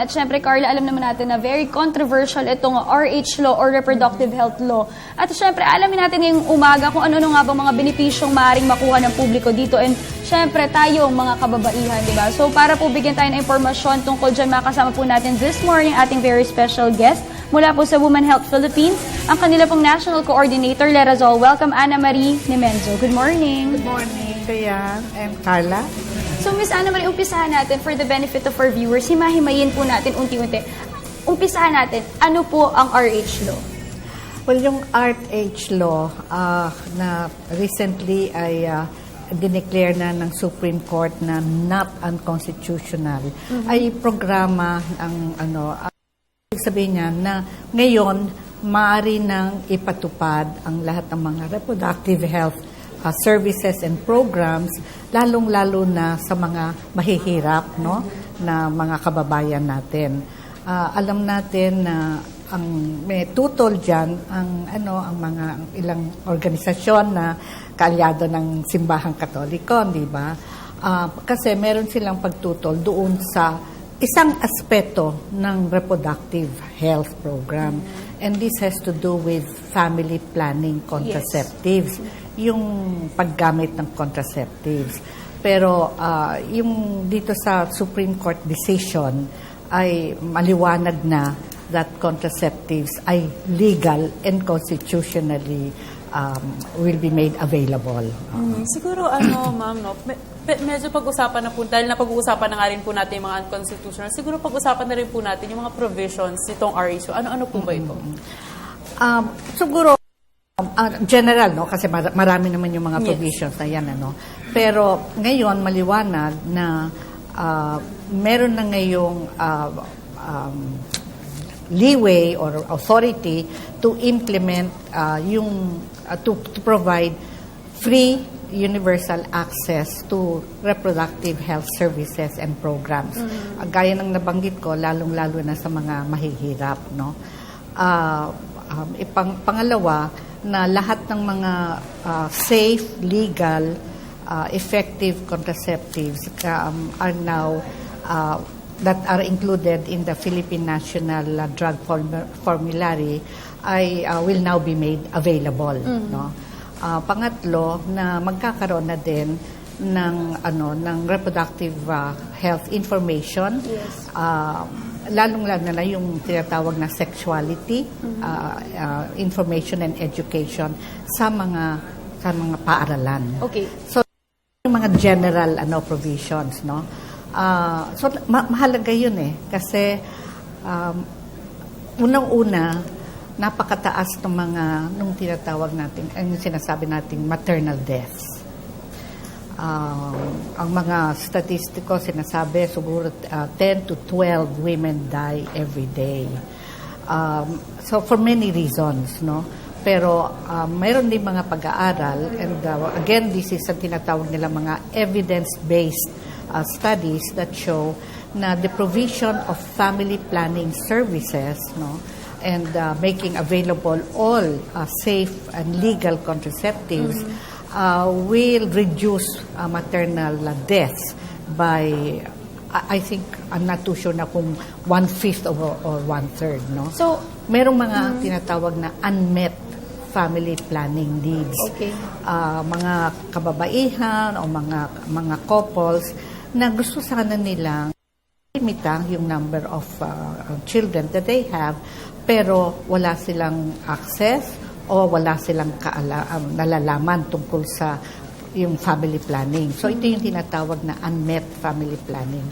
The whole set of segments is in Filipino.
At syempre, Carla, alam naman natin na very controversial itong RH law or reproductive health law. At syempre, alamin natin ngayong umaga kung ano nga ba mga benepisyong maaaring makuha ng publiko dito. And syempre, tayong mga kababaihan, di ba? So, para po bigyan tayo ng impormasyon tungkol dyan, makasama po natin this morning ating very special guest mula po sa Women Health Philippines, ang kanila pong National Coordinator. Let us all welcome Ana Marie Nimenzo. Good morning. Good morning, Dayan and Carla. So, Miss Ana Marie, umpisahan natin for the benefit of our viewers. Himahimayin po natin unti-unti. Umpisahan natin, ano po ang RH law? Well, yung RH law na recently ay dineclare na ng Supreme Court na not unconstitutional ay programa ang sabihin niya na ngayon maaari nang ipatupad ang lahat ng mga reproductive health services and programs, lalong-lalo na sa mga mahihirap, no, na mga kababayan natin. Alam natin na ang may tutol diyan ang mga ilang organisasyon na kaalyado ng simbahang Katoliko, di ba? Kasi meron silang pagtutol doon sa isang aspeto ng reproductive health program. And this has to do with family planning contraceptives. Yes. Yung paggamit ng contraceptives. Pero yung dito sa Supreme Court decision ay maliwanag na that contraceptives ay legal and constitutionally will be made available. Siguro ma'am, no, medyo pag-usapan na po, dahil napag-uusapan na nga rin po natin yung mga unconstitutional, siguro pag-usapan na rin po natin yung mga provisions nitong RHO. Ano po ba ito? Siguro, general, no? Kasi marami naman yung mga provisions na yan, Pero ngayon, maliwanag na meron na ngayong leeway or authority to implement to provide free universal access to reproductive health services and programs. Gaya ng nabanggit ko, lalong-lalo na sa mga mahihirap, no? Pangalawa, na lahat ng mga safe, legal, effective contraceptives are now that are included in the Philippine National Drug Formulary will now be made available, no? Pangatlo, na magkakaroon na din ng reproductive health information. Yes. Lalong-lalo na yung tinatawag na sexuality information and education sa mga paaralan. Okay. So yung mga general provisions, no. So mahalaga yun kasi unang-una napakataas ng nung tinatawag natin, ang sinasabi nating maternal deaths. Ang mga statistiko sinasabi siguro 10 to 12 women die every day. So for many reasons, no? Pero mayroon din mga pag-aaral and again, this is ang tinatawag nila mga evidence-based studies that show na the provision of family planning services, no, and making available all safe and legal contraceptives will reduce maternal deaths by, I think, I'm not too sure na kung 1/5 or 1/3, no? So, merong mga tinatawag na unmet family planning needs. Okay. Mga kababaihan o mga couples na gusto sana nilang limitang yung number of children that they have, pero wala silang access o wala silang nalalaman tungkol sa yung family planning. So ito yung tinatawag na unmet family planning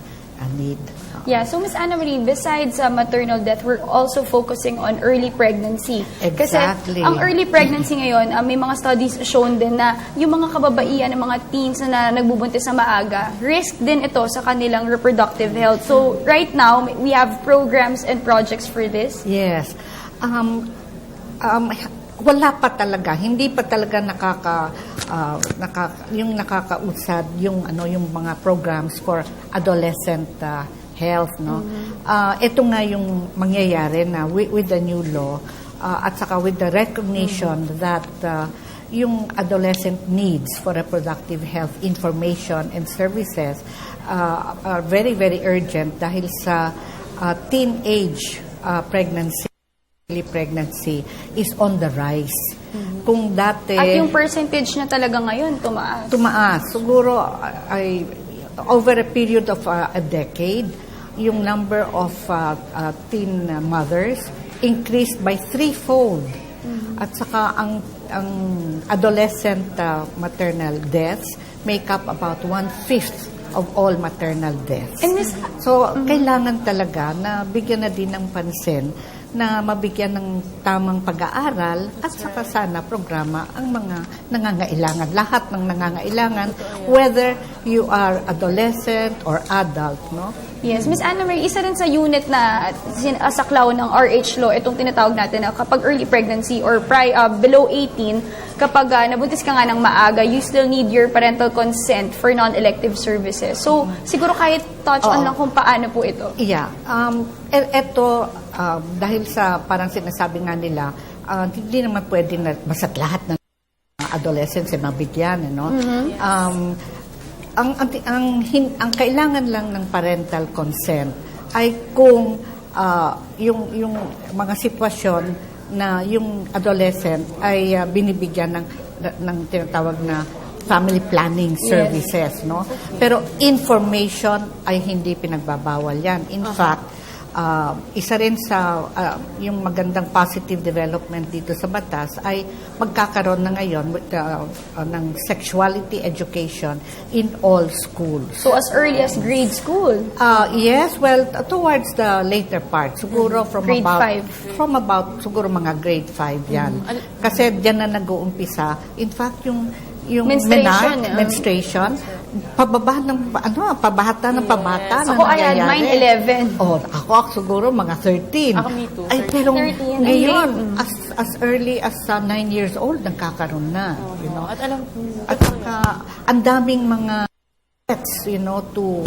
need. Yeah, so Ms. Ana Marie, besides maternal death, we're also focusing on early pregnancy. Exactly. Kasi ang early pregnancy ngayon, may mga studies shown din na yung mga kababaihan, ng mga teens na nagbubuntis sa maaga, risk din ito sa kanilang reproductive health. So right now, we have programs and projects for this. Yes. Wala pa talaga, hindi pa talaga nakakausad yung mga programs for adolescent health, no. Ito nga yung mangyayari na with the new law at saka with the recognition that yung adolescent needs for reproductive health information and services are very, very urgent dahil sa teenage early pregnancy is on the rise. Kung dati At yung percentage na talaga ngayon, tumaas. siguro ay over a period of a decade, yung number of teen mothers increased by threefold. At saka ang adolescent maternal deaths make up about 1/5 of all maternal deaths. And Miss, So, kailangan talaga na bigyan na din ng pansin na mabigyan ng tamang pag-aaral at saka sana programa ang mga nangangailangan. Lahat ng nangangailangan, whether you are adolescent or adult, no? yes, Miss Anna Marie, isa rin sa unit na saklaw ng RH law, itong tinatawag natin na kapag early pregnancy or below 18, kapag nabuntis ka nga ng maaga, you still need your parental consent for non-elective services. So, siguro kahit touch on lang kung paano po ito. Yeah. Ito, dahil sa parang sinasabi nga nila, hindi naman pwede na basta't lahat ng adolescents ay mabigyan, ano? Ang kailangan lang ng parental consent ay kung yung mga sitwasyon na yung adolescent ay binibigyan ng tinatawag na family planning services, no? Pero information ay hindi pinagbabawal yan. In fact, isa rin sa yung magandang positive development dito sa batas ay magkakaroon na ngayon ng sexuality education in all schools. So, as early as grade school. Yes, well, towards the later part, siguro Grade five. from about siguro mga grade 5 yan. Kasi diyan na nag-uumpisa. In fact, yung Menstruation, menstruation, pababa ng pabata ng pabata na Ako, I had nangyayari. mine 11. Oh, ako siguro mga 13. Ako, me too. Ay, pero 13, ngayon, as early as 9 years old, nagkakaroon na. You know? At alam At saka, ang daming mga threats, you know, to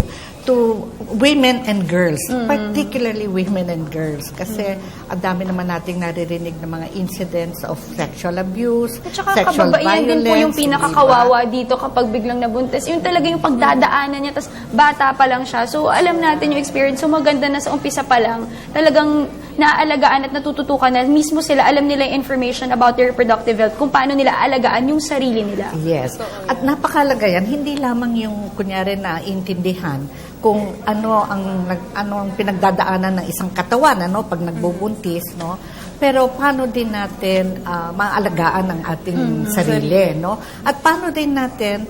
women and girls, particularly women and girls. Kasi ang dami naman nating naririnig ng mga incidents of sexual abuse, At saka sexual kababaihan din po yung violence, pinakakawawa dito kapag biglang nabuntis. Yung talaga yung pagdadaanan niya, tas bata pa lang siya. So, alam natin yung experience. So, maganda na sa umpisa pa lang, talagang naaalagaan at natututukan na mismo sila, alam nila yung information about their reproductive health, kung paano nila alagaan yung sarili nila. Yes. At napakalaga yan, hindi lamang yung kunyari na intindihan kung ano ang pinagdadaanan ng isang katawan pag nagbubuntis, no? Pero paano din natin maalagaan ang ating sarili, no? At paano din natin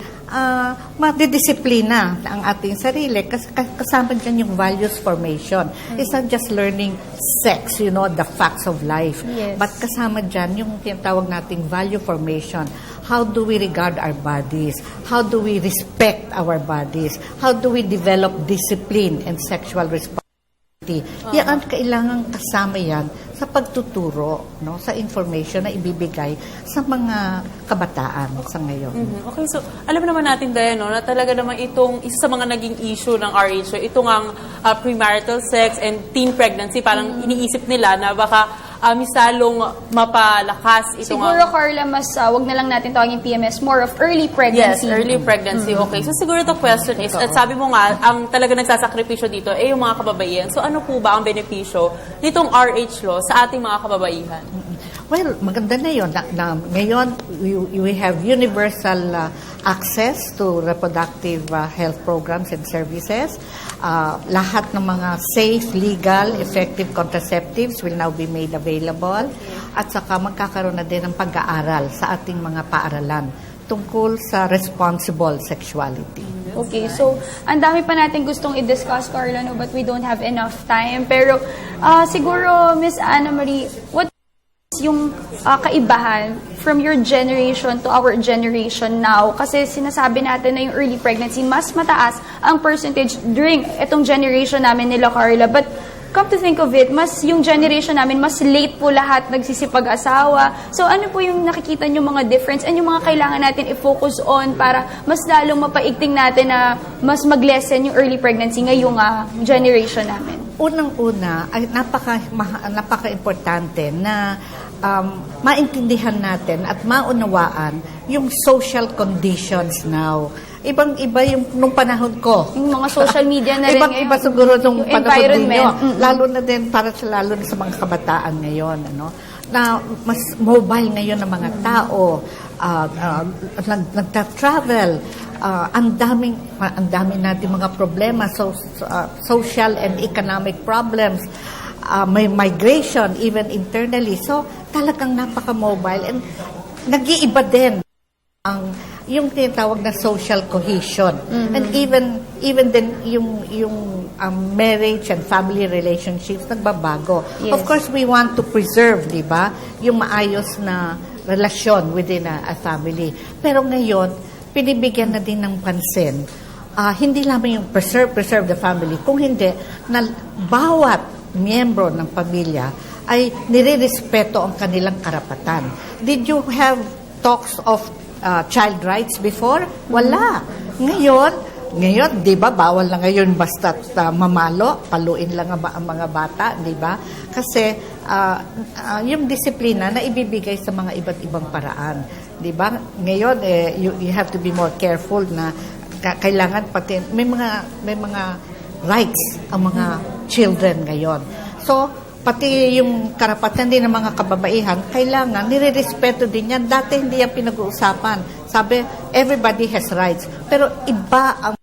madidisiplina ang ating sarili kasi kasama dyan yung values formation. It's not just learning sex, you know, the facts of life. Yes. But kasama dyan yung tinatawag nating value formation. How do we regard our bodies? How do we respect our bodies? How do we develop discipline and sexual responsibility? Yan, kailangan kasama yan sa pagtuturo, no, sa information na ibibigay sa mga kabataan sa ngayon. Okay, so alam naman natin dahil na talaga naman itong isa sa mga naging issue ng RH, itong ang premarital sex and teen pregnancy, parang iniisip nila na baka misalong mapalakas itong Siguro, Carla, mas wag na lang natin tawagin PMS, more of early Yes, pregnancy. early pregnancy. Okay. So siguro the question is, at sabi mo nga, ang talaga nagsasakripisyo dito ay yung mga kababaihan. So ano po ba ang benepisyo nitong RH law sa ating mga kababaihan? Well, maganda na yun. Ngayon, we have universal access to reproductive health programs and services. Lahat ng mga safe, legal, effective contraceptives will now be made available. At saka magkakaroon na din ng pag-aaral sa ating mga paaralan tungkol sa responsible sexuality. Okay, so ang dami pa natin gustong i-discuss, Carla, no, but we don't have enough time. Pero siguro, Miss Anna Marie, what yung kaibahan from your generation to our generation now? Kasi sinasabi natin na yung early pregnancy, mas mataas ang percentage during itong generation namin nila, Carla. But come to think of it, mas yung generation namin, mas late po lahat nagsisipag-asawa. So ano po yung nakikita nyo mga difference and yung mga kailangan natin i-focus on para mas lalong mapaigting natin na mas mag-lessen yung early pregnancy ngayong generation namin? Unang-una, ay napaka-importante na maintindihan natin at maunawaan yung social conditions now Ibang-iba yung nung panahon ko. Yung mga social media na rin Ibang-iba ngayon. siguro nung Yung panahon environment. ninyo. Lalo na din, lalo na sa mga kabataan ngayon, ano, na mas mobile ngayon ng mga tao, nagta-travel, ang dami natin mga problema, social and economic problems, may migration, even internally. So, talagang napaka-mobile and nag-iiba din ang yung tinatawag na social cohesion. And even then yung marriage and family relationships nagbabago. Yes. Of course, we want to preserve, di ba, yung maayos na relasyon within a family. Pero ngayon, pinibigyan na din ng pansin. Hindi lamang yung preserve the family, kung hindi, na bawat miyembro ng pamilya ay nire-respeto ang kanilang karapatan. Did you have talks of child rights before? Wala. Ngayon, di ba, bawal na ngayon basta mamalo, paluin lang ang mga bata, di ba? Kasi yung disiplina na ibibigay sa mga iba't ibang paraan, di ba? Ngayon, you have to be more careful na kailangan pati, may mga rights ang mga children ngayon. So, pati yung karapatan din ng mga kababaihan, kailangan, nire-respeto din yan. Dati hindi yan pinag-uusapan. Sabi, everybody has rights. Pero iba ang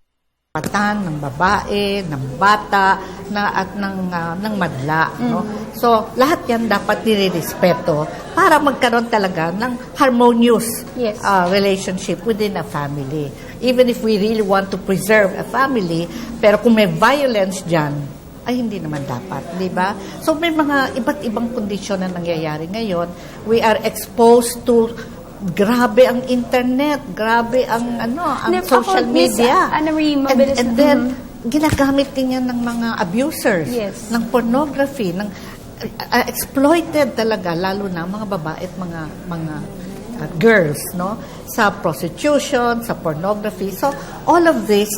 karapatan ng babae, ng bata, at ng madla. No? So, lahat yan dapat nire-respeto para magkaroon talaga ng harmonious Yes. relationship within a family. Even if we really want to preserve a family, pero kung may violence dyan, ay hindi naman dapat, di ba? So may mga iba't ibang kondisyon na nangyayari ngayon. We are exposed to grabe ang internet, grabe ang social media. Anna Marie, mabilis. And then ginagamit din yan ng mga abusers, Yes. ng pornography, ng exploited talaga lalo na mga babae at mga girls, no? Sa prostitution, sa pornography. So all of these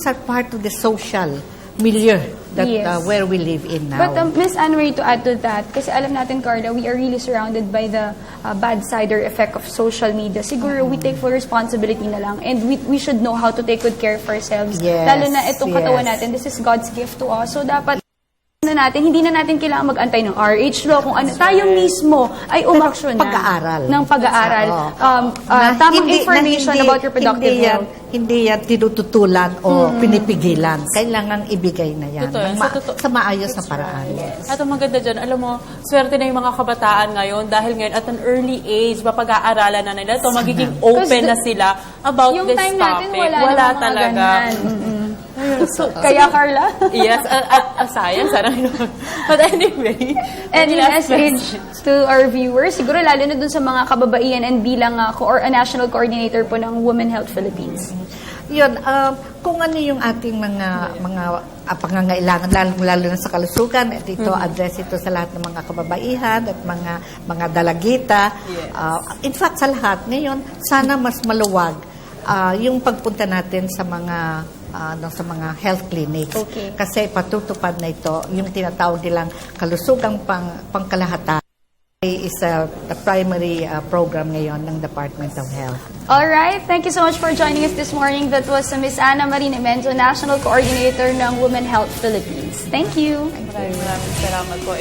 are part of the social milieu that Yes. where we live in now. But Miss Anne Marie, to add to that, kasi alam natin, Carla, we are really surrounded by the bad side or effect of social media. Siguro we take full responsibility na lang and we should know how to take good care of ourselves. Yes, Lalo na itong katawan yes. natin, this is God's gift to us. So dapat hindi na natin kailangan mag-antay ng RH law, kung ano. Tayo mismo ay umaksyon na pag-aaral. ng pag-aaral. Na Tamang hindi- information na hindi- about reproductive health. Hindi yan tinututulan o pinipigilan. Kailangan ibigay na yan Totoo yan. sa maayos na paraan. At ang maganda dyan, alam mo, swerte na yung mga kabataan ngayon dahil ngayon at an early age, mapag-aaralan na nila ito, magiging open na sila about Yung this time topic. natin, wala namang mga talaga. ganyan. So, kaya, Carla? Yes, at science, But anyway, Any last message to our viewers? Siguro lalo na dun sa mga kababaihan and bilang national coordinator po ng Women Health Philippines. Yun, kung ano yung ating mga pangangailangan, lalo na sa kalusugan, at ito, address ito sa lahat ng mga kababaihan at mga dalagita. In fact, sa lahat, ngayon, sana mas maluwag yung pagpunta natin sa mga health clinics. Okay. Kasi patutupad na ito, yung tinatawag nilang kalusugang pangkalahatan is the primary program ngayon ng Department of Health. All right, thank you so much for joining us this morning. That was Miss Anna Marie Nemenzo, National Coordinator ng Women Health Philippines. Thank you. Maraming salamat po.